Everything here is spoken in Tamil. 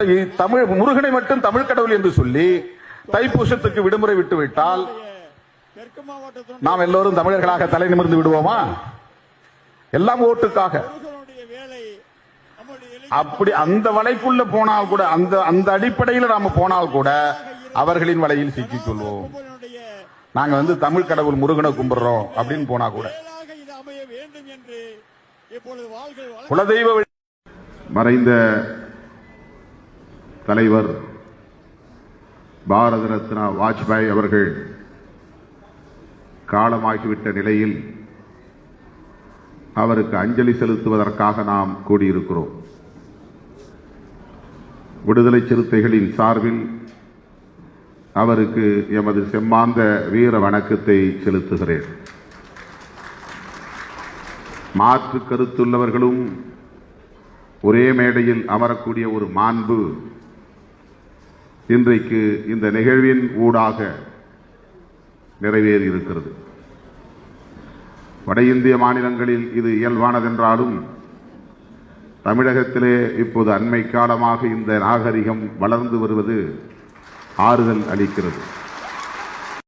தமிழ் முருகனை மட்டும் தமிழ் கடவுள் என்று சொல்லி தைப்பூசத்துக்கு விடுமுறை விட்டுவிட்டால் நாம் எல்லோரும் தமிழர்களாக தலை நிமிர்ந்து விடுவோமா? எல்லாம் ஓட்டுக்காக. அப்படி அந்த வலைக்குள்ள போனால் கூட, அந்த அடிப்படையில் நாம போனால் கூட அவர்களின் வலையில் சிக்கிக் கொள்வோம். நாங்க தமிழ் கடவுள் முருகனை கும்பிடுறோம் அப்படின்னு போனா கூட குலதெய்வ மறைந்த தலைவர் பாரத ரத்னா வாஜ்பாய் அவர்கள் காலமாகிவிட்ட நிலையில் அவருக்கு அஞ்சலி செலுத்துவதற்காக நாம் கூடியிருக்கிறோம். விடுதலை சிறுத்தைகளின் சார்பில் அவருக்கு எமது செம்மாந்த வீர வணக்கத்தை செலுத்துகிறேன். மாற்று கருத்துள்ளவர்களும் ஒரே மேடையில் அமரக்கூடிய ஒரு மாண்பு இன்றைக்கு இந்த நிகழ்வின் ஊடாக நிறைவேறியிருக்கிறது. வட இந்திய மாநிலங்களில் இது இயல்பானதென்றாலும் தமிழகத்திலே இப்போது அண்மை காலமாக இந்த நாகரிகம் வளர்ந்து வருவது ஆறுதல் அளிக்கிறது.